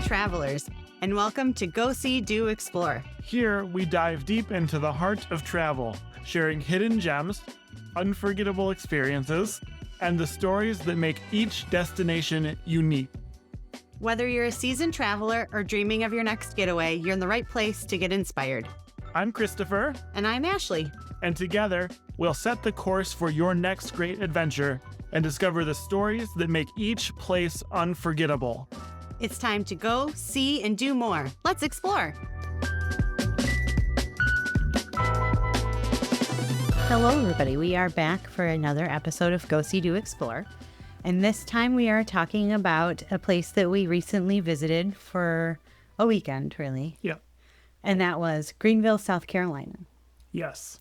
travelers, and welcome to Go See, Do Explore. Here, we dive deep into the heart of travel, sharing hidden gems, unforgettable experiences, and the stories that make each destination unique. Whether you're a seasoned traveler or dreaming of your next getaway, you're in the right place to get inspired. I'm Christopher. And I'm Ashleigh. And together, we'll set the course for your next great adventure and discover the stories that make each place unforgettable. It's time to go, see, and do more. Let's explore. Hello, everybody. We are back for another episode of Go See, Do Explore. And this time we are talking about a place that we recently visited for a weekend, really. Yeah. And that was Greenville, South Carolina. Yes.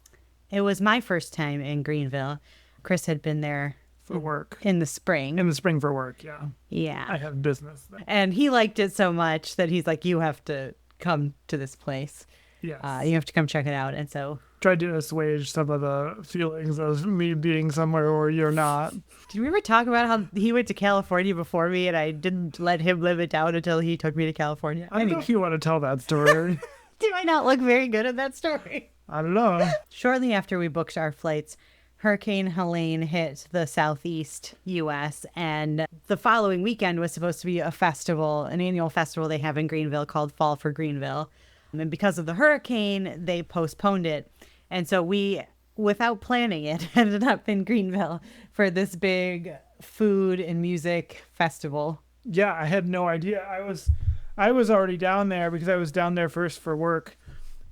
It was my first time in Greenville. Chris had been there for work. In the spring. In the spring for work, yeah. Yeah. I have business there. And he liked it so much that he's like, you have to come to this place. Yes. You have to come check it out. And so... tried to assuage some of the feelings of me being somewhere where you're not. Do you ever talk about how he went to California before me and I didn't let him live it down until he took me to California? I don't know if you want to tell that story. Do I not look very good at that story? I don't know. Shortly after we booked our flights, Hurricane Helene hit the southeast U.S. and the following weekend was supposed to be a festival, an annual festival they have in Greenville called Fall for Greenville. And because of the hurricane, they postponed it. And so we, without planning it, ended up in Greenville for this big food and music festival. Yeah, I had no idea. I was already down there because I was down there first for work.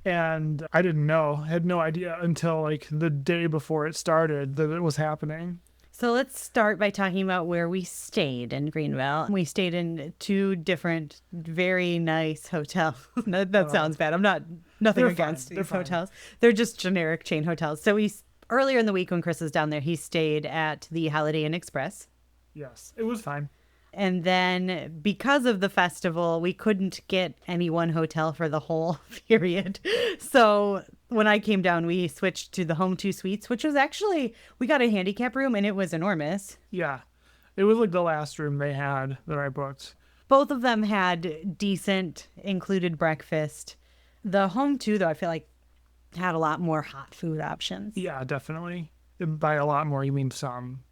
And I didn't know, had no idea until like the day before it started that it was happening. So let's start by talking about where we stayed in Greenville. We stayed in two different, very nice hotels. that sounds bad. Nothing against these hotels. They're just generic chain hotels. So earlier in the week when Chris was down there, he stayed at the Holiday Inn Express. Yes, it was fine. And then because of the festival, we couldn't get any one hotel for the whole period. So when I came down, we switched to the Home2 Suites, which was actually, we got a handicap room and it was enormous. Yeah, it was like the last room they had that I booked. Both of them had decent included breakfast. The Home2, though, I feel like had a lot more hot food options. Yeah, definitely. By a lot more, you mean some.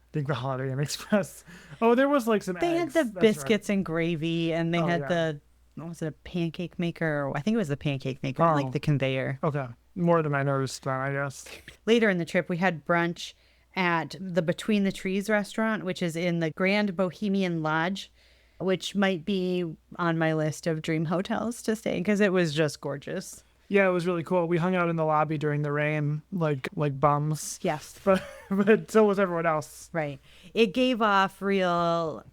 I think the Holiday Inn Express. Oh, there was like some They eggs. had the biscuits and gravy, and they had yeah. What was it, a pancake maker? I think it was the pancake maker, like the conveyor. Okay. More than I noticed then, I guess. Later in the trip, we had brunch at the Between the Trees restaurant, which is in the Grand Bohemian Lodge, which might be on my list of dream hotels to stay in because it was just gorgeous. Yeah, it was really cool. We hung out in the lobby during the rain, like bums. Yes. But so was everyone else. Right. It gave off real,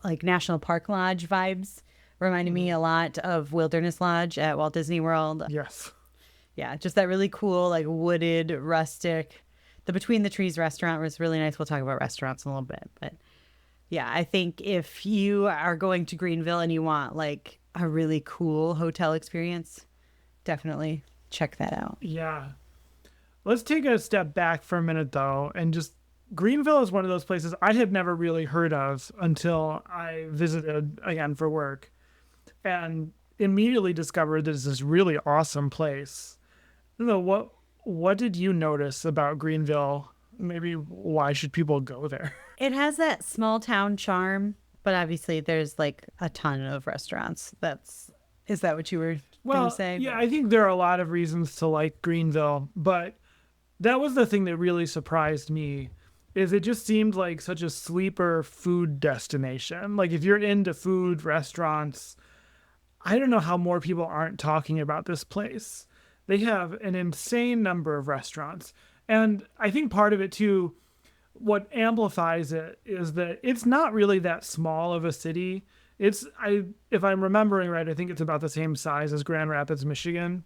like, National Park Lodge vibes. Reminded me a lot of Wilderness Lodge at Walt Disney World. Yes. Yeah, just that really cool, like, wooded, rustic. The Between the Trees restaurant was really nice. We'll talk about restaurants in a little bit. But, yeah, I think if you are going to Greenville and you want, like, a really cool hotel experience, definitely check that out. Yeah. Let's take a step back for a minute, though, and just Greenville is one of those places I had never really heard of until I visited again for work and immediately discovered that it's this really awesome place. What did you notice about Greenville? Maybe why should people go there? It has that small town charm, but obviously there's like a ton of restaurants. Is that what you were going to say? Yeah, I think there are a lot of reasons to like Greenville, but that was the thing that really surprised me, is it just seemed like such a sleeper food destination. Like if you're into food, restaurants, I don't know how more people aren't talking about this place. They have an insane number of restaurants. And I think part of it too, what amplifies it is that it's not really that small of a city. If I'm remembering right, I think it's about the same size as Grand Rapids, Michigan,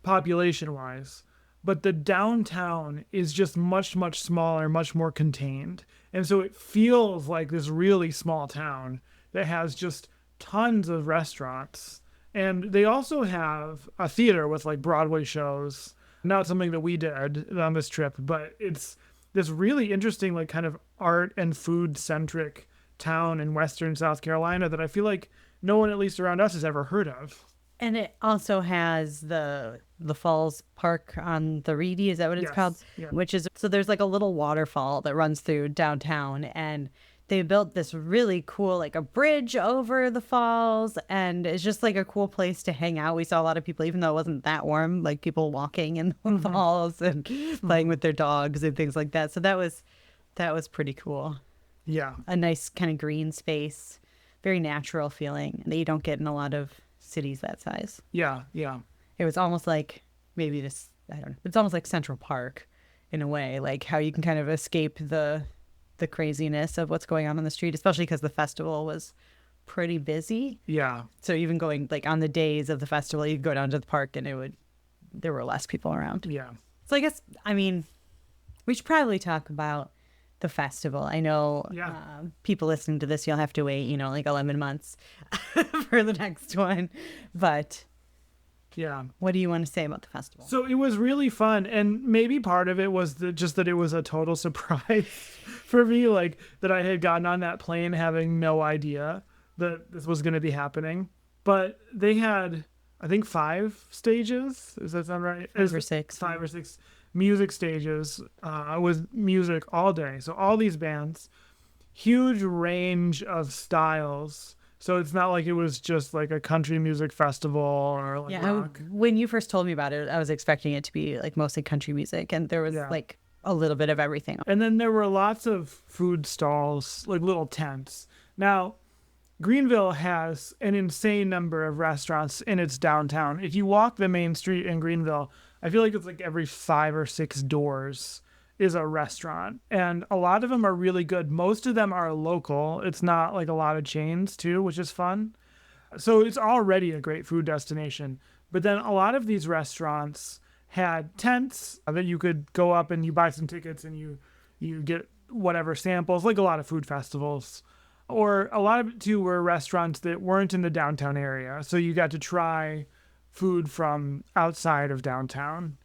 population-wise. But the downtown is just much, much smaller, much more contained. And so it feels like this really small town that has just tons of restaurants. And they also have a theater with like Broadway shows. Not something that we did on this trip, but it's this really interesting, like kind of art and food centric town in Western South Carolina that I feel like no one, at least around us, has ever heard of. And it also has the Falls Park on the Reedy, is that what it's Yes, called? yeah. Which is, so there's like a little waterfall that runs through downtown, and they built this really cool, like a bridge over the falls, and it's just like a cool place to hang out. We saw a lot of people, even though it wasn't that warm, like people walking in the falls and playing with their dogs and things like that. So that was pretty cool. Yeah. A nice kind of green space, very natural feeling that you don't get in a lot of cities that size. Yeah, yeah. It was almost like maybe this, I don't know, it's almost like Central Park in a way, like how you can kind of escape the craziness of what's going on the street, especially because the festival was pretty busy. Yeah. So even going like on the days of the festival, you could go down to the park and there were less people around. Yeah. So I guess, I mean, we should probably talk about the festival. I know people listening to this, you'll have to wait, like 11 months for the next one. But yeah, what do you want to say about the festival? So it was really fun, and maybe part of it was just that it was a total surprise for me, like that I had gotten on that plane having no idea that this was going to be happening. But they had, I think, 5 stages. Does that sound right? 5 or 6. 5 or 6 music stages with music all day. So all these bands, huge range of styles. So it's not like it was just like a country music festival or like rock. When you first told me about it, I was expecting it to be like mostly country music, and there was like a little bit of everything. And then there were lots of food stalls, like little tents. Now, Greenville has an insane number of restaurants in its downtown. If you walk the main street in Greenville, I feel like it's like every 5 or 6 doors is a restaurant, and a lot of them are really good. Most of them are local. It's not like a lot of chains too, which is fun. So it's already a great food destination. But then a lot of these restaurants had tents that you could go up and you buy some tickets and you get whatever samples, like a lot of food festivals. Or a lot of it too were restaurants that weren't in the downtown area, so you got to try food from outside of downtown.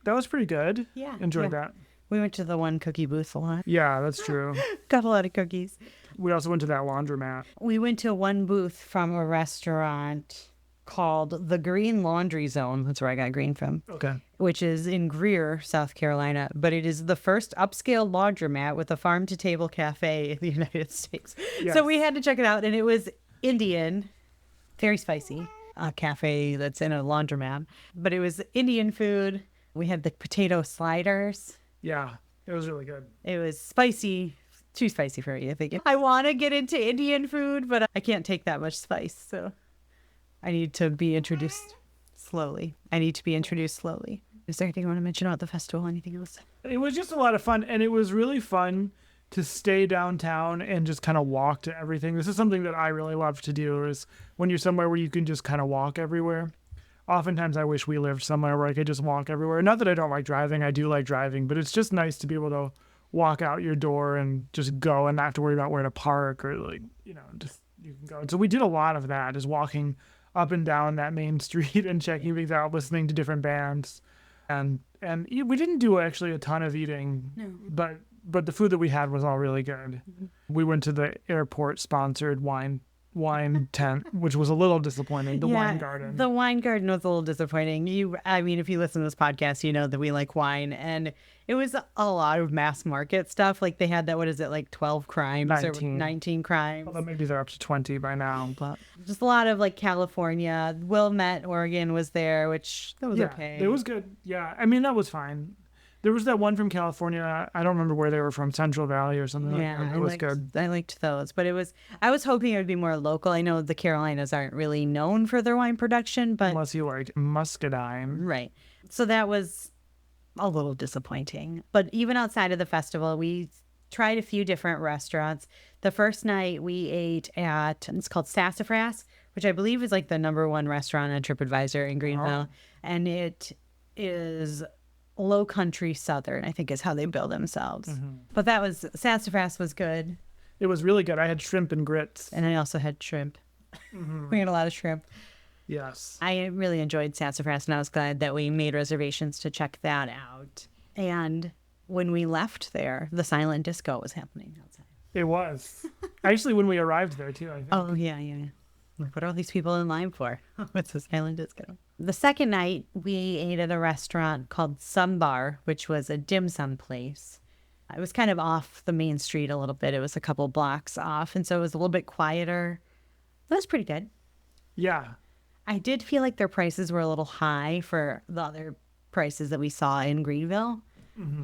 That was pretty good. Yeah, enjoyed that. We went to the one cookie booth a lot. Yeah, that's true. Got a lot of cookies. We also went to that laundromat. We went to one booth from a restaurant called the Green Laundry Zone. That's where I got green from. Okay. Which is in Greer, South Carolina. But it is the first upscale laundromat with a farm-to-table cafe in the United States. Yes. So we had to check it out. And it was Indian, very spicy, a cafe that's in a laundromat. But it was Indian food. We had the potato sliders. Yeah, it was really good. It was spicy, too spicy for me, I think. I want to get into Indian food, but I can't take that much spice. So I need to be introduced slowly. Is there anything you want to mention about the festival? Anything else? It was just a lot of fun, and it was really fun to stay downtown and just kind of walk to everything. This is something that I really love to do, is when you're somewhere where you can just kind of walk everywhere. Oftentimes I wish we lived somewhere where I could just walk everywhere. Not that I don't like driving. I do like driving, but it's just nice to be able to walk out your door and just go and not have to worry about where to park or just you can go. And so we did a lot of that, is walking up and down that main street and checking things out, listening to different bands. And we didn't do actually a ton of eating, but the food that we had was all really good. Mm-hmm. We went to the airport sponsored wine tent, which was a little disappointing. The wine garden. The wine garden was a little disappointing. If you listen to this podcast, you know that we like wine, and it was a lot of mass market stuff. Like they had that, what is it, like 12 crimes 19. or 19 crimes? Although maybe they're up to 20 by now, but just a lot of like California. Wilmette, Oregon was there, which that was okay. It was good. Yeah, I mean, that was fine. There was that one from California. I don't remember where they were from, Central Valley or something like that. It was good. I liked those, but I was hoping it would be more local. I know the Carolinas aren't really known for their wine production, but unless you liked muscadine. Right. So that was a little disappointing. But even outside of the festival, we tried a few different restaurants. The first night we ate at, it's called Sassafras, which I believe is like the #1 restaurant on TripAdvisor in Greenville. And it is low country southern, I think is how they bill themselves. Mm-hmm. But Sassafras was good. It was really good. I had shrimp and grits. And I also had shrimp. Mm-hmm. We had a lot of shrimp. Yes. I really enjoyed Sassafras, and I was glad that we made reservations to check that out. And when we left there, the silent disco was happening outside. It was. Actually, when we arrived there, too, I think. Oh, yeah. Like, what are all these people in line for? What's this island disco? The second night, we ate at a restaurant called Bar, which was a dim sum place. It was kind of off the main street a little bit. It was a couple blocks off, and so it was a little bit quieter. That was pretty good. Yeah. I did feel like their prices were a little high for the other prices that we saw in Greenville,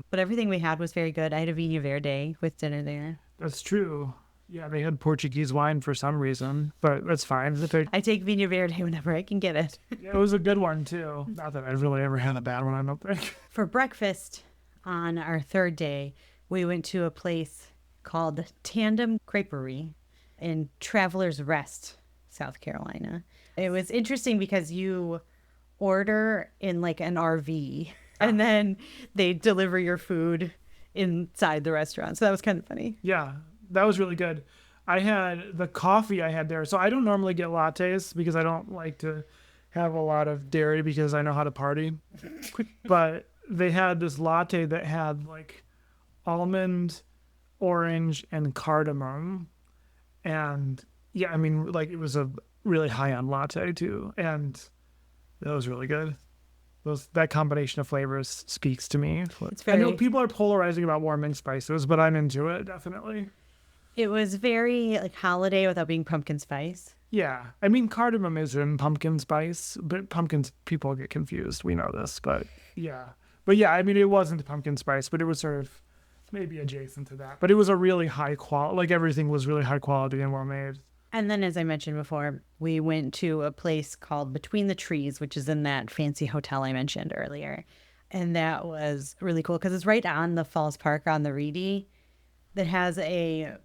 but everything we had was very good. I had a Vinho Verde with dinner there. That's true. Yeah, they had Portuguese wine for some reason, but that's fine. I take Vinho Verde whenever I can get it. Yeah, it was a good one, too. Not that I've really ever had a bad one, I don't think. For breakfast on our third day, we went to a place called Tandem Creperie in Travelers Rest, South Carolina. It was interesting because you order in like an RV and then they deliver your food inside the restaurant. So that was kind of funny. Yeah, that was really good. I had the coffee I had there. So I don't normally get lattes because I don't like to have a lot of dairy because I know how to party. But they had this latte that had like almond, orange, and cardamom. And yeah, I mean, like it was a really high-end latte too. And that was really good. That combination of flavors speaks to me. I know people are polarizing about warming spices, but I'm into it, definitely. It was very like holiday without being pumpkin spice. Yeah. I mean, cardamom is in pumpkin spice, but pumpkins, people get confused. We know this, but yeah. But yeah, I mean, it wasn't pumpkin spice, but it was sort of maybe adjacent to that. But it was a really high quality, like everything was really high quality and well made. And then, as I mentioned before, we went to a place called Between the Trees, which is in that fancy hotel I mentioned earlier. And that was really cool because it's right on the Falls Park on the Reedy that has a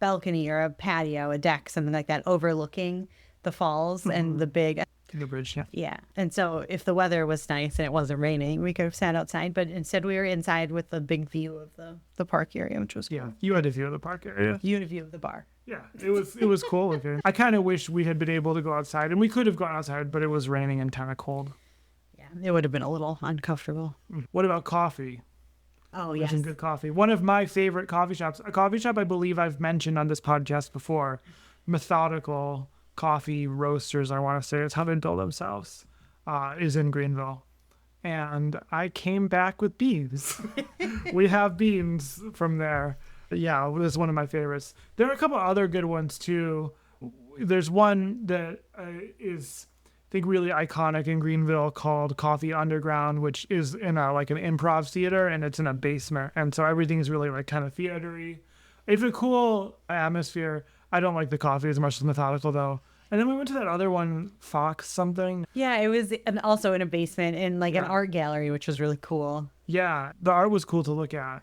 balcony or a patio, a deck, something like that, overlooking the falls and the big... The bridge, yeah. Yeah. And so if the weather was nice and it wasn't raining, we could have sat outside. But instead, we were inside with a big view of the park area, which was cool. Yeah, you had a view of the park area. You had a view of the bar. Yeah, it was cool looking. I kind of wish we had been able to go outside, and we could have gone outside, but it was raining and kind of cold. Yeah, it would have been a little uncomfortable. What about coffee? Oh, yes. Some good coffee. One of my favorite coffee shops, a coffee shop I believe I've mentioned on this podcast before, Methodical Coffee Roasters, I want to say. It's how they bill themselves, is in Greenville. And I came back with beans. We have beans from there. Yeah, it was one of my favorites. There are a couple other good ones too. There's one that is, I think, really iconic in Greenville called Coffee Underground, which is in like an improv theater, and it's in a basement, and so everything is really like kind of theatery. It's a cool atmosphere. I don't like the coffee as much as Methodical though. And then we went to that other one, Fox something. Yeah, it was also in a basement in like an art gallery, which was really cool. Yeah, the art was cool to look at.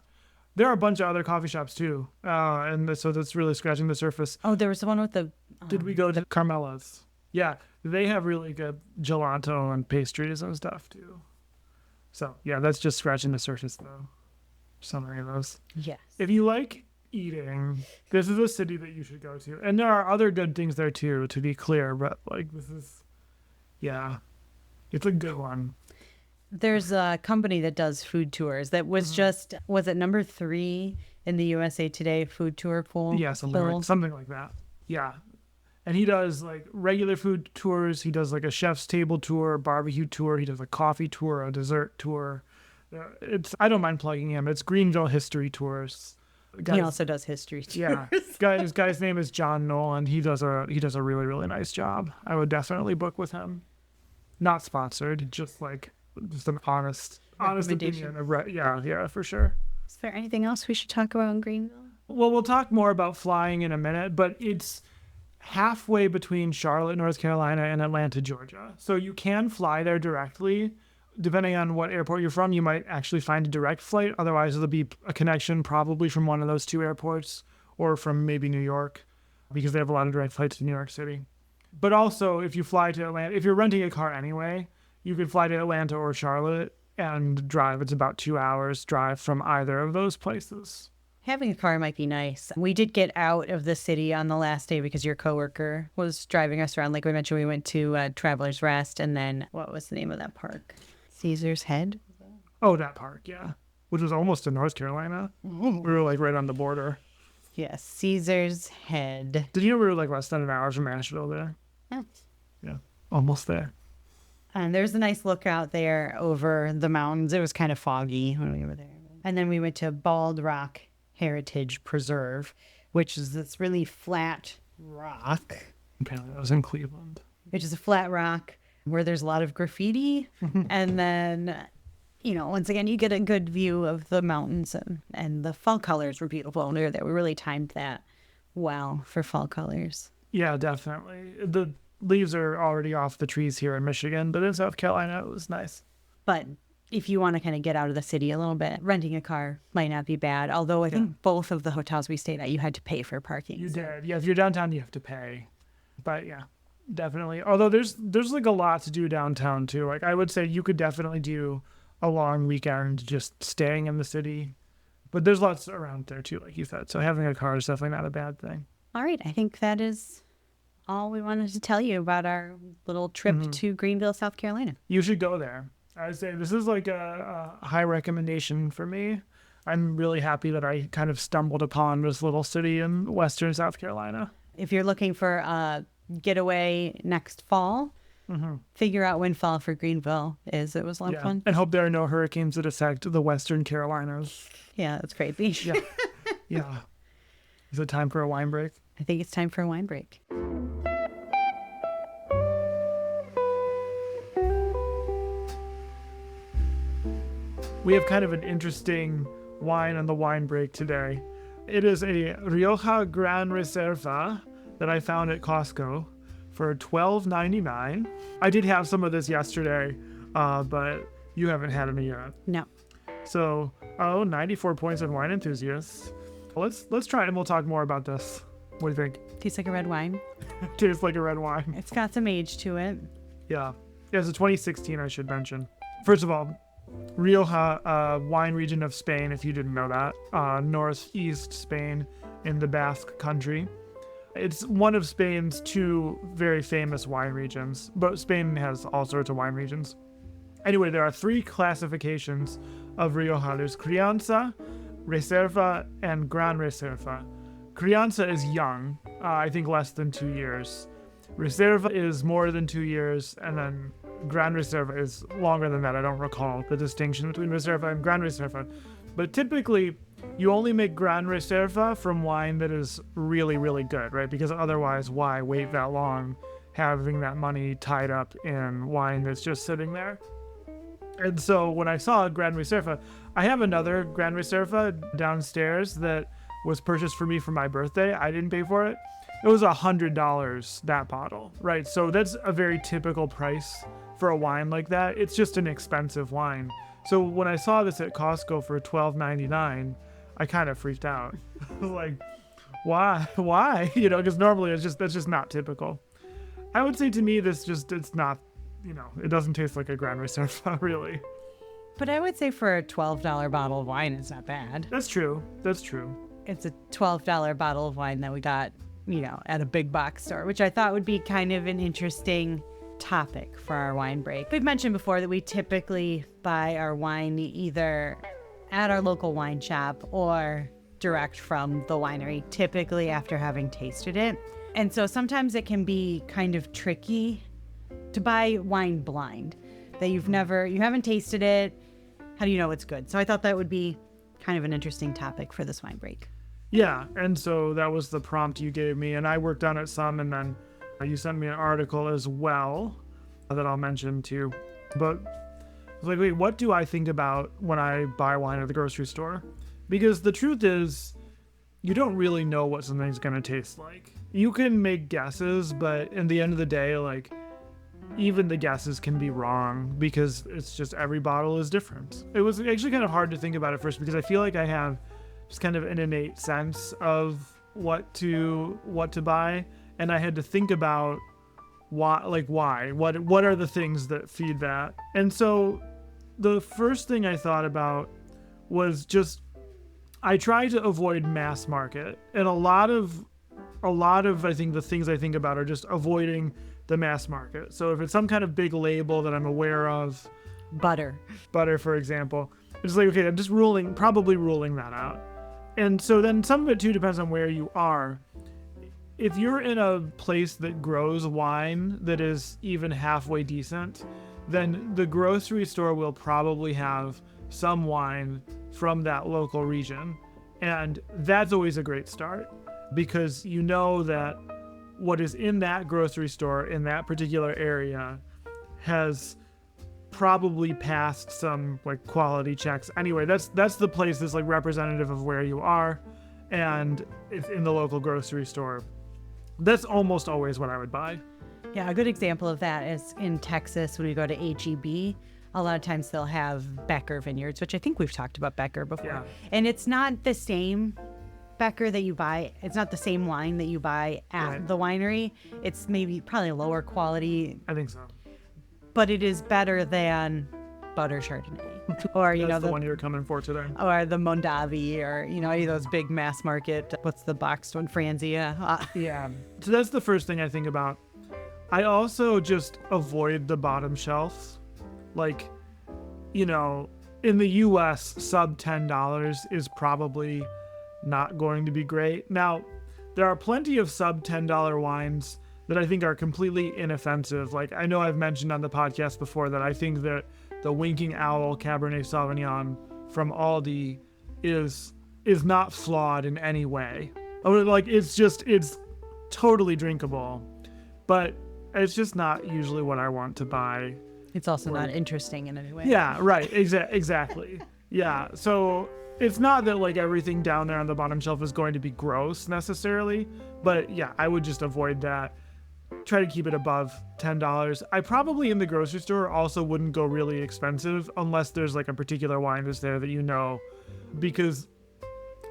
There are a bunch of other coffee shops too, and so that's really scratching the surface. Oh, there was the one with the... Did we go to Carmela's? Yeah, they have really good gelato and pastries and stuff too. So yeah, that's just scratching the surface though. Summary of those. Yes. If you like eating, this is a city that you should go to. And there are other good things there too, to be clear, but like this is, yeah, it's a good one. There's a company that does food tours that was just, was it number 3 in the USA Today food tour poll? Yeah, something like that. Yeah. And he does like regular food tours. He does like a chef's table tour, barbecue tour. He does a coffee tour, a dessert tour. I don't mind plugging him. It's Greenville History Tours. He also does history tours. Yeah. This guy's name is John Nolan. He does a really, really nice job. I would definitely book with him. Not sponsored, just an honest opinion. Yeah, for sure. Is there anything else we should talk about in Greenville? Well, we'll talk more about flying in a minute, but it's halfway between Charlotte, North Carolina, and Atlanta, Georgia. So you can fly there directly. Depending on what airport you're from, you might actually find a direct flight. Otherwise, it'll be a connection probably from one of those 2 airports or from maybe New York, because they have a lot of direct flights to New York City. But also, if you fly to Atlanta, if you're renting a car anyway, you could fly to Atlanta or Charlotte and drive. It's about 2 hours drive from either of those places. Having a car might be nice. We did get out of the city on the last day because your coworker was driving us around. Like we mentioned, we went to Travelers Rest, and then what was the name of that park? Caesar's Head? Oh, that park, yeah. Which was almost in North Carolina. We were like right on the border. Yes, Caesar's Head. Did you know we were like less than an hour from Asheville there? Yeah. Yeah, almost there. And there's a nice lookout there over the mountains. It was kind of foggy when we were there. And then we went to Bald Rock Heritage Preserve, which is this really flat rock. Apparently that was in Cleveland. Which is a flat rock where there's a lot of graffiti. And then, once again, you get a good view of the mountains, and the fall colors were beautiful. And we really timed that well for fall colors. Yeah, definitely. The leaves are already off the trees here in Michigan, but in South Carolina, it was nice. But if you want to kind of get out of the city a little bit, renting a car might not be bad. Although I think both of the hotels we stayed at, you had to pay for parking. You did. Yeah, if you're downtown, you have to pay. But yeah, definitely. Although there's like a lot to do downtown too. Like I would say you could definitely do a long weekend just staying in the city. But there's lots around there too, like you said. So having a car is definitely not a bad thing. All right. I think that is all we wanted to tell you about our little trip to Greenville, South Carolina. You should go there. I'd say this is like a high recommendation for me. I'm really happy that I kind of stumbled upon this little city in western South Carolina. If you're looking for a getaway next fall, figure out when fall for Greenville is. It was a lot of fun. And hope there are no hurricanes that affect the Western Carolinas. Yeah, that's crazy. Yeah. Yeah. Is it time for a wine break? I think it's time for a wine break. We have kind of an interesting wine on the wine break today. It is a Rioja Gran Reserva that I found at Costco for $12.99. I did have some of this yesterday, but you haven't had any yet. No. So, 94 points on Wine Enthusiasts. Let's try it and we'll talk more about this. What do you think? Tastes like a red wine. Tastes like a red wine. It's got some age to it. Yeah. Yeah, it's a 2016, I should mention. First of all, Rioja, wine region of Spain, if you didn't know that. Northeast Spain in the Basque country. It's one of Spain's two very famous wine regions, but Spain has all sorts of wine regions. Anyway, there are three classifications of Rioja. There's Crianza, Reserva, and Gran Reserva. Crianza is young, I think less than 2 years. Reserva is more than 2 years, and then Gran Reserva is longer than that. I don't recall the distinction between Reserva and Gran Reserva. But typically, you only make Gran Reserva from wine that is really, really good, right? Because otherwise, why wait that long having that money tied up in wine that's just sitting there? And so when I saw Gran Reserva, I have another Gran Reserva downstairs that was purchased for me for my birthday. I didn't pay for it. It was $100, that bottle, right? So that's a very typical price for a wine like that. It's just an expensive wine. So when I saw this at Costco for $12.99, I kind of freaked out. Like, why? Because normally that's just not typical. I would say to me, it's not, it doesn't taste like a Gran Reserva, really. But I would say for a $12 bottle of wine, it's not bad. That's true. It's a $12 bottle of wine that we got, at a big box store, which I thought would be kind of an interesting topic for our wine break. We've mentioned before that we typically buy our wine either at our local wine shop or direct from the winery, typically after having tasted it. And so sometimes it can be kind of tricky to buy wine blind, that you haven't tasted it. How do you know it's good? So I thought that would be kind of an interesting topic for this wine break. Yeah, and so that was the prompt you gave me, and I worked on it some, and then you sent me an article as well that I'll mention too. But I was like, wait, what do I think about when I buy wine at the grocery store? Because the truth is, you don't really know what something's going to taste like. You can make guesses, but in the end of the day, like, even the guesses can be wrong because it's just every bottle is different. It was actually kind of hard to think about at first because I feel like I have just kind of an innate sense of what to buy, and I had to think about why. What are the things that feed that? And so the first thing I thought about was just I try to avoid mass market, and a lot of I think the things I think about are just avoiding the mass market. So if it's some kind of big label that I'm aware of, butter for example, it's like, okay, I'm just probably ruling that out. And so then some of it too depends on where you are. if you're in a place that grows wine that is even halfway decent, then the grocery store will probably have some wine from that local region. And that's always a great start, because you know that what is in that grocery store in that particular area has probably passed some like quality checks. Anyway, that's the place that's like representative of where you are, and it's in the local grocery store. That's almost always what I would buy. Yeah, a good example of that is in Texas when we go to HEB. A lot of times they'll have Becker vineyards, which I think we've talked about Becker before. Yeah. And it's not the same Becker that you buy. It's not the same wine that you buy at the winery. It's probably lower quality. I think so. But it is better than Butter Chardonnay. Or, That's the one you're coming for today. Or the Mondavi, or, any of those big mass market, what's the boxed one? Franzia. Yeah. So that's the first thing I think about. I also just avoid the bottom shelves. Like, in the US, sub $10 is probably not going to be great. Now, there are plenty of sub $10 wines that I think are completely inoffensive. Like, I know I've mentioned on the podcast before that I think that the Winking Owl Cabernet Sauvignon from Aldi is not flawed in any way. Like, it's totally drinkable, but it's just not usually what I want to buy. It's also not interesting in any way. Yeah, right. Exactly. Yeah. So it's not that like everything down there on the bottom shelf is going to be gross necessarily, but yeah, I would just avoid that. Try to keep it above $10. I probably in the grocery store also wouldn't go really expensive unless there's like a particular wine that's there that because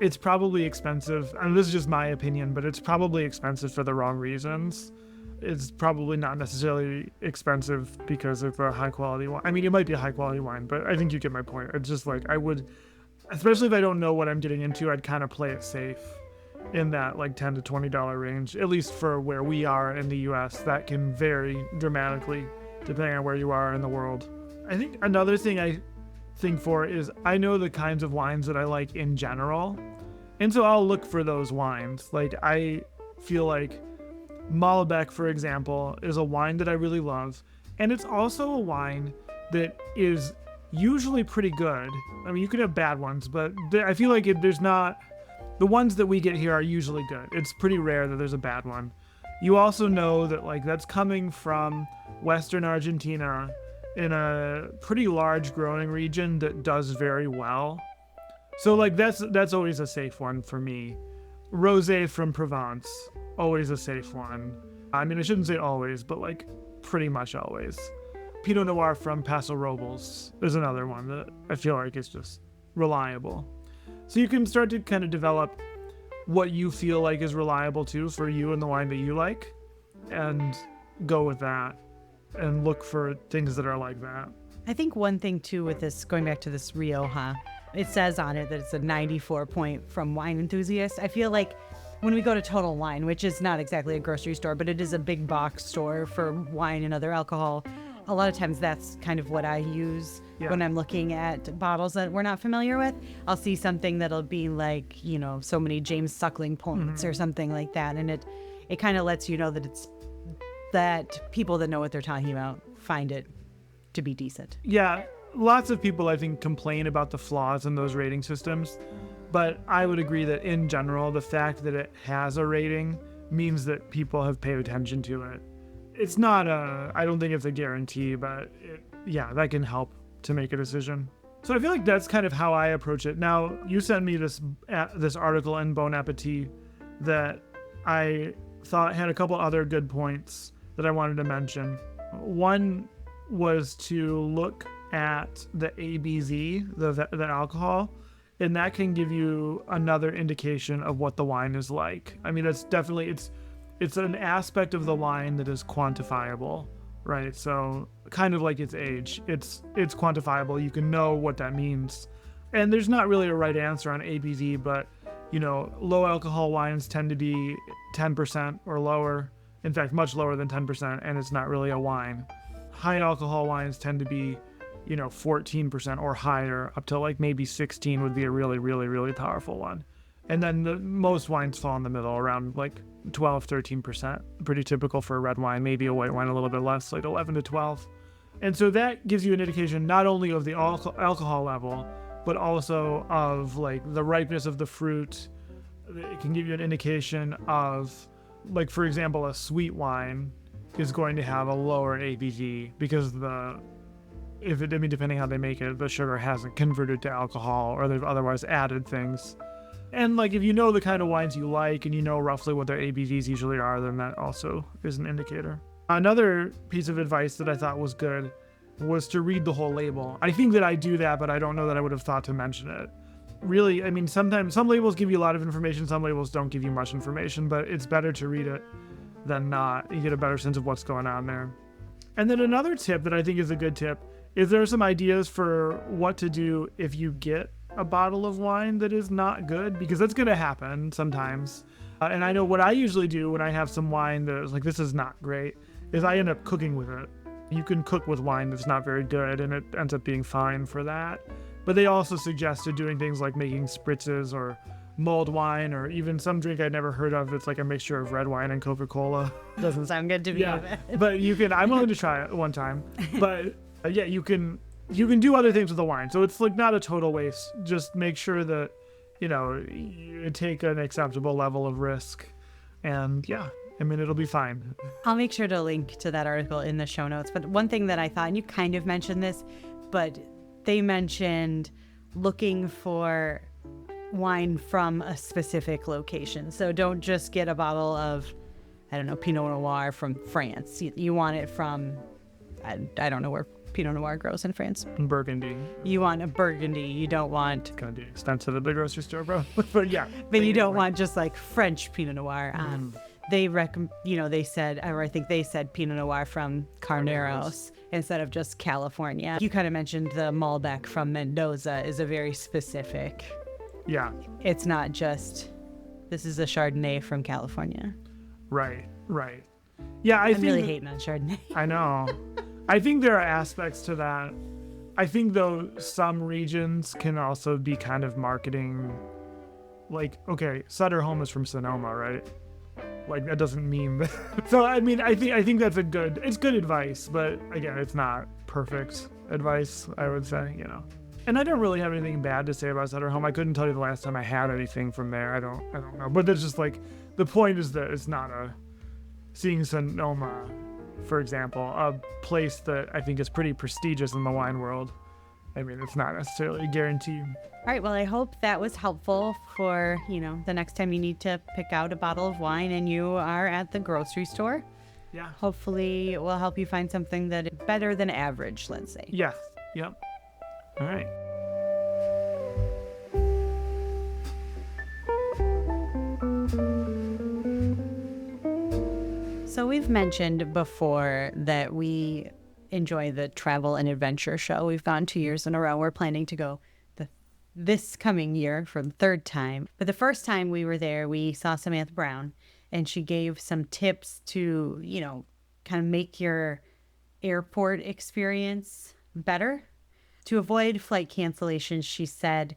it's probably expensive. And this is just my opinion, but it's probably expensive for the wrong reasons. It's probably not necessarily expensive because of a high quality wine. I mean, it might be a high quality wine, but I think you get my point. It's just like I would, especially if I don't know what I'm getting into, I'd kind of play it safe in that like $10 to $20 range, at least for where we are in the US. That can vary dramatically depending on where you are in the world. I think another thing I think for is I know the kinds of wines that I like in general. And so I'll look for those wines. Like I feel like Malbec, for example, is a wine that I really love. And it's also a wine that is usually pretty good. I mean, you could have bad ones, but I feel like there's not... The ones that we get here are usually good. It's pretty rare that there's a bad one. You also know that like that's coming from Western Argentina in a pretty large growing region that does very well. So like that's always a safe one for me. Rosé from Provence, always a safe one. I mean, I shouldn't say always, but like pretty much always. Pinot Noir from Paso Robles is another one that I feel like is just reliable. So you can start to kind of develop what you feel like is reliable too for you and the wine that you like, and go with that and look for things that are like that. I think one thing too with this, going back to this Rioja, it says on it that it's a 94 point from wine enthusiasts. I feel like when we go to Total Wine, which is not exactly a grocery store, but it is a big box store for wine and other alcohol, a lot of times that's kind of what I use when I'm looking at bottles that we're not familiar with. I'll see something that'll be like, so many James Suckling points or something like that. And it kind of lets you know that it's that people that know what they're talking about find it to be decent. Yeah, lots of people I think complain about the flaws in those rating systems, but I would agree that in general, the fact that it has a rating means that people have paid attention to it. It's not I don't think it's a guarantee, but that can help to make a decision. So I feel like that's kind of how I approach it. Now, you sent me this article in Bon Appetit that I thought had a couple other good points that I wanted to mention. One was to look at the ABV, the alcohol, and that can give you another indication of what the wine is like. I mean, it's definitely, it's an aspect of the wine that is quantifiable, right? So kind of like its age, it's quantifiable. You can know what that means. And there's not really a right answer on ABV, but low alcohol wines tend to be 10% or lower. In fact, much lower than 10%, and it's not really a wine. High alcohol wines tend to be 14% or higher, up to like maybe 16 would be a really, really, really powerful one. And then most wines fall in the middle around like 12, 13%. Pretty typical for a red wine, maybe a white wine a little bit less, like 11 to 12. And so that gives you an indication not only of the alcohol level, but also of like the ripeness of the fruit. It can give you an indication of, like, for example, a sweet wine is going to have a lower ABV because depending how they make it, the sugar hasn't converted to alcohol or they've otherwise added things. And like, if you know the kind of wines you like and you know roughly what their ABVs usually are, then that also is an indicator. Another piece of advice that I thought was good was to read the whole label. I think that I do that, but I don't know that I would have thought to mention it. Really, I mean, sometimes some labels give you a lot of information, some labels don't give you much information, but it's better to read it than not. You get a better sense of what's going on there. And then another tip that I think is a good tip is there are some ideas for what to do if you get a bottle of wine that is not good, because that's going to happen sometimes. And I know what I usually do when I have some wine that is like, this is not great, is I end up cooking with it. You can cook with wine that's not very good, and it ends up being fine for that. But they also suggested doing things like making spritzes or mulled wine, or even some drink I'd never heard of. It's like a mixture of red wine and Coca-Cola. Doesn't sound good to me. Yeah, but you can. I'm willing to try it one time. But yeah, you can do other things with the wine. So it's like not a total waste. Just make sure that you take an acceptable level of risk, and yeah. I mean, it'll be fine. I'll make sure to link to that article in the show notes. But one thing that I thought, and you kind of mentioned this, but they mentioned looking for wine from a specific location. So don't just get a bottle of, I don't know, Pinot Noir from France. You want it from, I don't know where Pinot Noir grows in France. Burgundy. You want a Burgundy. You don't want... It's going to be expensive at the grocery store, bro. But yeah. But you don't want just like French Pinot Noir. They they said, or I think they said Pinot Noir from Carneros instead of just California. You kind of mentioned the Malbec from Mendoza is a very specific. Yeah. It's not just, this is a Chardonnay from California. Right. Yeah, I'm really hating on Chardonnay. I know. I think there are aspects to that. I think, though, some regions can also be kind of marketing, like, okay, Sutter Home is from Sonoma, right? Like, that doesn't mean that. So, I mean, I think that's it's good advice, but again, it's not perfect advice, I would say, And I don't really have anything bad to say about Sutter Home. I couldn't tell you the last time I had anything from there. I don't know. But it's just like, the point is that it's not seeing Sonoma, for example, a place that I think is pretty prestigious in the wine world. I mean, it's not necessarily guaranteed. All right. Well, I hope that was helpful for, the next time you need to pick out a bottle of wine and you are at the grocery store. Yeah. Hopefully it will help you find something that is better than average, let's say. Yes. Yep. All right. So we've mentioned before that we enjoy the travel and adventure show. We've gone 2 years in a row. We're planning to go this coming year for the third time. But the first time we were there, we saw Samantha Brown, and she gave some tips to, kind of make your airport experience better. To avoid flight cancellations, she said,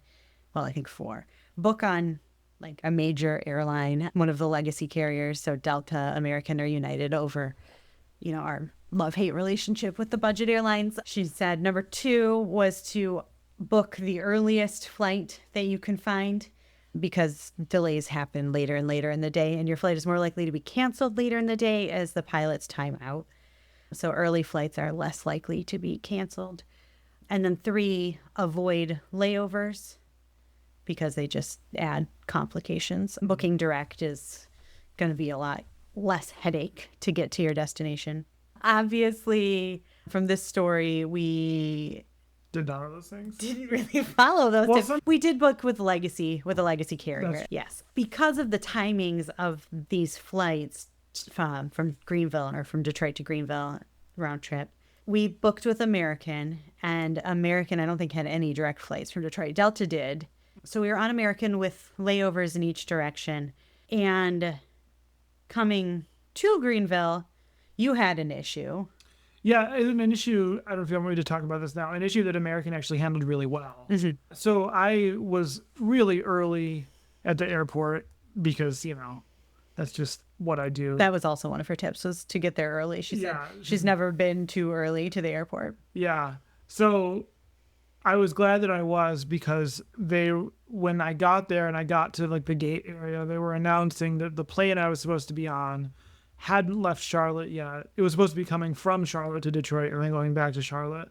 well, I think 4. Book on like a major airline, one of the legacy carriers, so Delta, American, or United, over, our love-hate relationship with the budget airlines. She said number 2 was to book the earliest flight that you can find, because delays happen later and later in the day, and your flight is more likely to be canceled later in the day as the pilots time out. So early flights are less likely to be canceled. And then 3, avoid layovers, because they just add complications. Booking direct is going to be a lot less headache to get to your destination. Obviously, from this story, we did none of those things. Didn't really follow those tips. We did book with a legacy carrier. Yes. Because of the timings of these flights from Greenville, or from Detroit to Greenville round trip, we booked with American, and American I don't think had any direct flights from Detroit. Delta did. So we were on American with layovers in each direction. And coming to Greenville, you had an issue. Yeah, an issue, I don't know if you want me to talk about this now, an issue that American actually handled really well. Mm-hmm. So I was really early at the airport because, That's just what I do. That was also one of her tips, was to get there early. She said she's never been too early to the airport. Yeah. So I was glad that I was, because when I got there and I got to like the gate area, they were announcing that the plane I was supposed to be on hadn't left Charlotte yet. It was supposed to be coming from Charlotte to Detroit and then going back to Charlotte.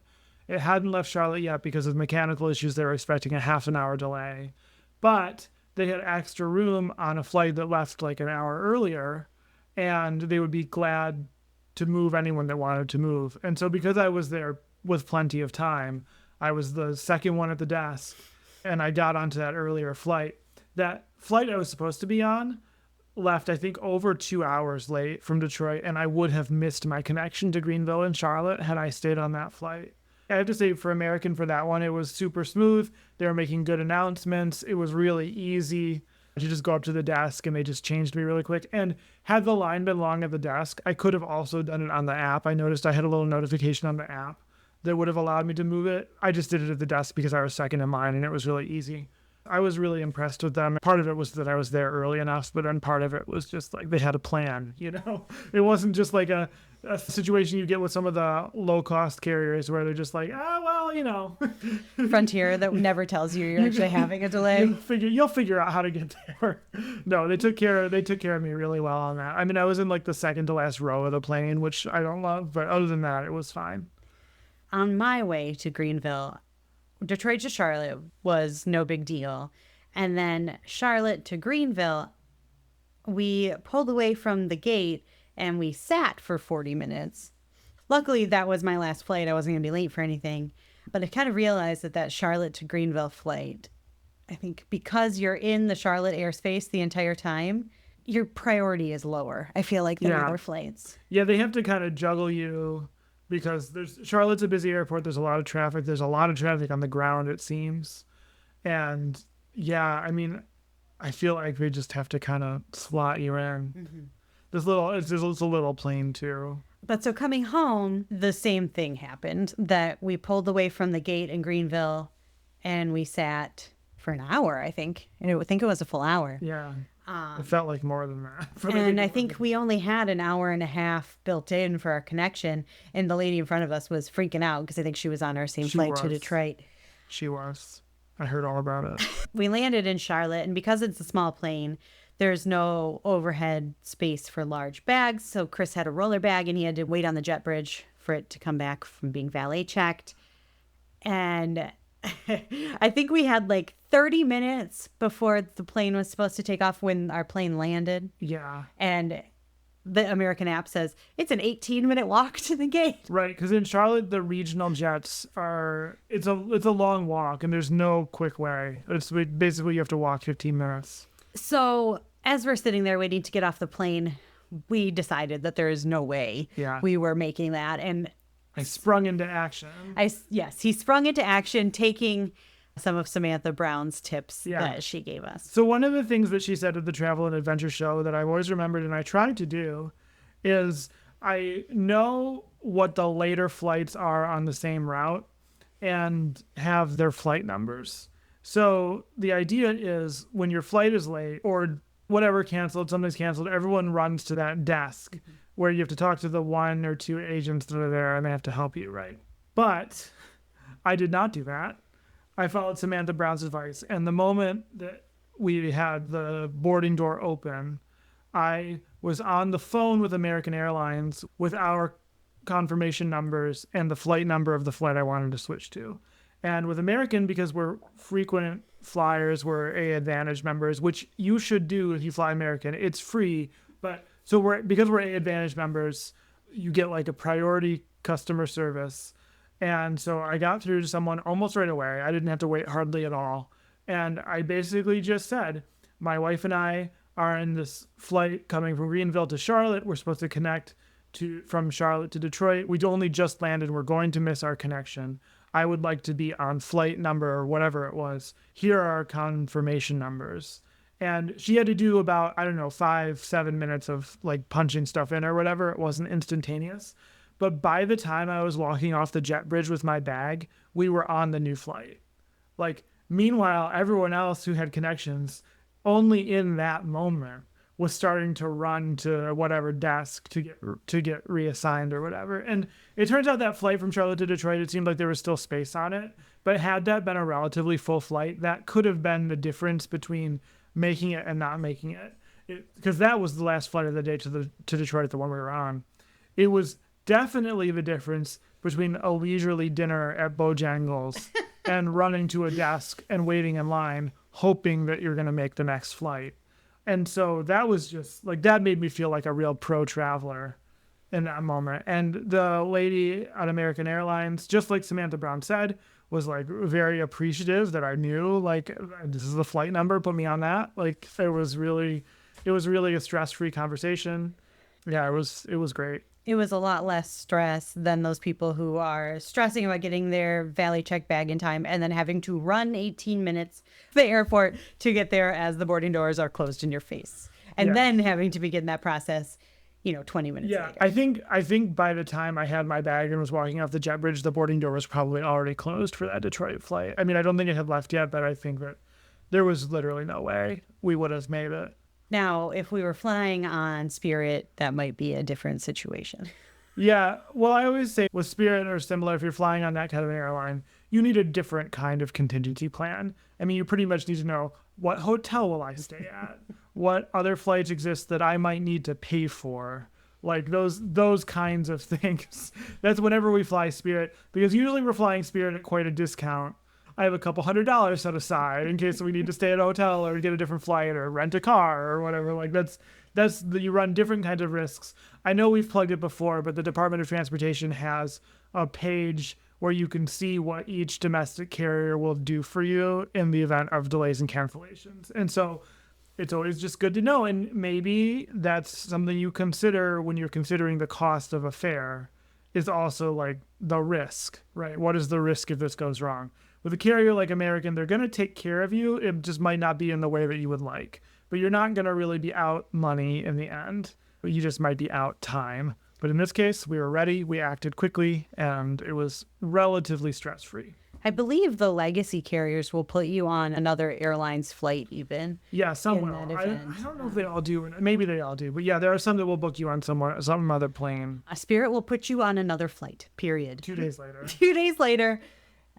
It hadn't left Charlotte yet because of mechanical issues. They were expecting a half an hour delay. But they had extra room on a flight that left like an hour earlier, and they would be glad to move anyone that wanted to move. And so because I was there with plenty of time, I was the second one at the desk, and I got onto that earlier flight. That flight I was supposed to be on left, I think, over 2 hours late from Detroit, and I would have missed my connection to Greenville and Charlotte had I stayed on that flight. I have to say, for American, for that one, it was super smooth. They were making good announcements. It was really easy to just go up to the desk, and they just changed me really quick. And had the line been long at the desk, I could have also done it on the app. I noticed I had a little notification on the app that would have allowed me to move it. I just did it at the desk because I was second in line, and it was really easy. I was really impressed with them. Part of it was that I was there early enough, but then part of it was just like they had a plan, you know? It wasn't just like a situation you get with some of the low-cost carriers where they're just like, well, you know. Frontier that never tells you you're actually having a delay. You'll figure out how to get there. No, they took care of me really well on that. I mean, I was in like the second to last row of the plane, which I don't love, but other than that, it was fine. On my way to Greenville, Detroit to Charlotte was no big deal. And then Charlotte to Greenville, we pulled away from the gate and we sat for 40 minutes. Luckily, that was my last flight. I wasn't going to be late for anything. But I kind of realized that Charlotte to Greenville flight, I think because you're in the Charlotte airspace the entire time, your priority is lower, I feel like, than other flights. Yeah, they have to kind of juggle you. Because Charlotte's a busy airport. There's a lot of traffic. There's a lot of traffic on the ground, it seems. And yeah, I mean, I feel like they just have to kind of slot you in. Mm-hmm. It's a little plane too. But so coming home, the same thing happened, that we pulled away from the gate in Greenville and we sat for an hour, I think. And I think it was a full hour. Yeah. It felt like more than that. And I think we only had an hour and a half built in for our connection. And the lady in front of us was freaking out because I think she was on our same flight to Detroit. She was. I heard all about it. We landed in Charlotte, and because it's a small plane, there's no overhead space for large bags. So Chris had a roller bag, and he had to wait on the jet bridge for it to come back from being valet checked. And I think we had like 30 minutes before the plane was supposed to take off when our plane landed. Yeah. And the American app says it's an 18-minute walk to the gate. Right, because in Charlotte, the regional jets it's a long walk, and there's no quick way. It's basically you have to walk 15 minutes. So as we're sitting there waiting to get off the plane, we decided that there is no way we were making that. And I sprung into action. He sprung into action, taking some of Samantha Brown's tips that she gave us. So one of the things that she said at the Travel and Adventure Show that I've always remembered and I tried to do is I know what the later flights are on the same route and have their flight numbers. So the idea is when your flight is late or whatever something's canceled, everyone runs to that desk where you have to talk to the one or two agents that are there and they have to help you, right? But I did not do that. I followed Samantha Brown's advice. And the moment that we had the boarding door open, I was on the phone with American Airlines with our confirmation numbers and the flight number of the flight I wanted to switch to. And with American, because we're frequent flyers, we're A-Advantage members, which you should do if you fly American. It's free. But so because we're A-Advantage members, you get like a priority customer service. And so I got through to someone almost right away. I didn't have to wait hardly at all. And I basically just said, my wife and I are in this flight coming from Greenville to Charlotte. We're supposed to connect from Charlotte to Detroit. We only just landed. We're going to miss our connection. I would like to be on flight number or whatever it was. Here are our confirmation numbers. And she had to do about, 5-7 minutes of like punching stuff in or whatever. It wasn't instantaneous. But by the time I was walking off the jet bridge with my bag, we were on the new flight. Like, meanwhile, everyone else who had connections, only in that moment was starting to run to whatever desk to get reassigned or whatever. And it turns out that flight from Charlotte to Detroit, it seemed like there was still space on it. But had that been a relatively full flight, that could have been the difference between making it and not making it. Because that was the last flight of the day to Detroit, the one we were on. It was definitely the difference between a leisurely dinner at Bojangles and running to a desk and waiting in line, hoping that you're going to make the next flight. And so that was just like, that made me feel like a real pro traveler in that moment. And the lady at American Airlines, just like Samantha Brown said, was like very appreciative that I knew, like, this is the flight number, put me on that. Like, it was really a stress-free conversation. Yeah, it was great. It was a lot less stress than those people who are stressing about getting their Valley check bag in time and then having to run 18 minutes to the airport to get there as the boarding doors are closed in your face. And then having to begin that process, 20 minutes later. I think by the time I had my bag and was walking off the jet bridge, the boarding door was probably already closed for that Detroit flight. I mean, I don't think it had left yet, but I think that there was literally no way we would have made it. Now, if we were flying on Spirit, that might be a different situation. Yeah. Well, I always say with Spirit or similar, if you're flying on that kind of an airline, you need a different kind of contingency plan. I mean, you pretty much need to know, what hotel will I stay at? What other flights exist that I might need to pay for? Like those kinds of things. That's whenever we fly Spirit, because usually we're flying Spirit at quite a discount. I have a couple $100 set aside in case we need to stay at a hotel or get a different flight or rent a car or whatever. Like you run different kinds of risks. I know we've plugged it before, but the Department of Transportation has a page where you can see what each domestic carrier will do for you in the event of delays and cancellations. And so it's always just good to know. And maybe that's something you consider when you're considering the cost of a fare, is also like the risk, right? What is the risk if this goes wrong? With a carrier like American, they're going to take care of you. It just might not be in the way that you would like. But you're not going to really be out money in the end. You just might be out time. But in this case, we were ready, we acted quickly, and it was relatively stress-free. I believe the legacy carriers will put you on another airline's flight even. Yeah, some will. I don't know if they all do. Maybe they all do. But yeah, there are some that will book you on some other plane. A Spirit will put you on another flight, period. 2 days later. 2 days later.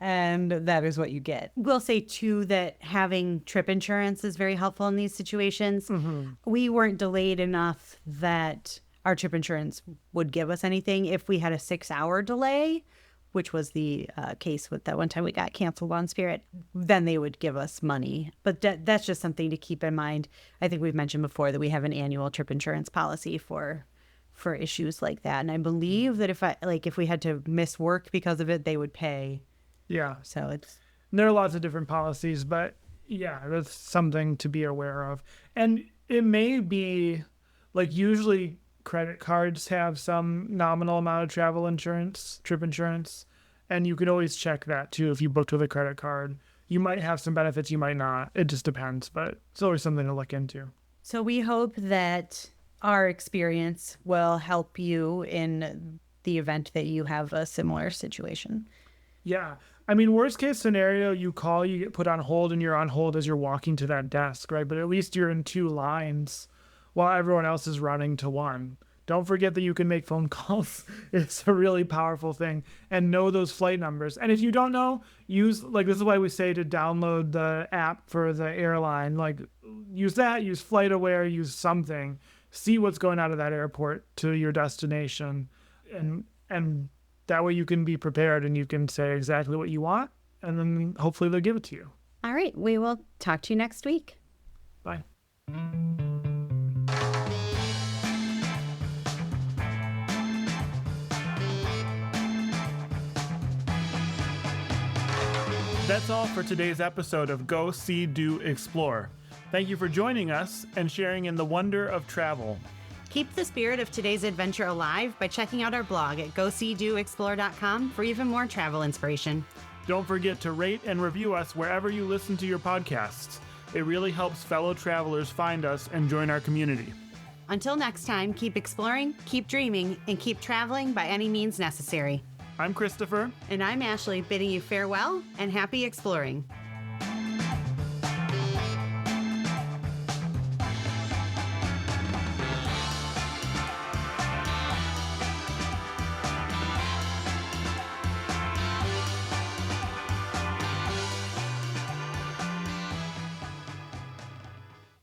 And that is what you get. We'll say, too, that having trip insurance is very helpful in these situations. Mm-hmm. We weren't delayed enough that our trip insurance would give us anything. If we had a 6-hour delay, which was the case with that one time we got canceled on Spirit, then they would give us money. But that's just something to keep in mind. I think we've mentioned before that we have an annual trip insurance policy for issues like that. And I believe that if we had to miss work because of it, they would pay. Yeah. So there are lots of different policies, but yeah, that's something to be aware of. And it may be like, usually credit cards have some nominal amount of travel insurance, trip insurance, and you could always check that too. If you booked with a credit card, you might have some benefits, you might not. It just depends, but it's always something to look into. So we hope that our experience will help you in the event that you have a similar situation. Yeah. I mean, worst case scenario, you call, you get put on hold, and you're on hold as you're walking to that desk, right? But at least you're in 2 lines while everyone else is running to 1. Don't forget that you can make phone calls. It's a really powerful thing. And know those flight numbers. And if you don't know, this is why we say to download the app for the airline. Like, use that, use FlightAware, use something. See what's going out of that airport to your destination. And that way you can be prepared and you can say exactly what you want, and then hopefully they'll give it to you. All right. We will talk to you next week. Bye. That's all for today's episode of Go, See, Do, Explore. Thank you for joining us and sharing in the wonder of travel. Keep the spirit of today's adventure alive by checking out our blog at goseedoexplore.com for even more travel inspiration. Don't forget to rate and review us wherever you listen to your podcasts. It really helps fellow travelers find us and join our community. Until next time, keep exploring, keep dreaming, and keep traveling by any means necessary. I'm Christopher. And I'm Ashleigh, bidding you farewell and happy exploring.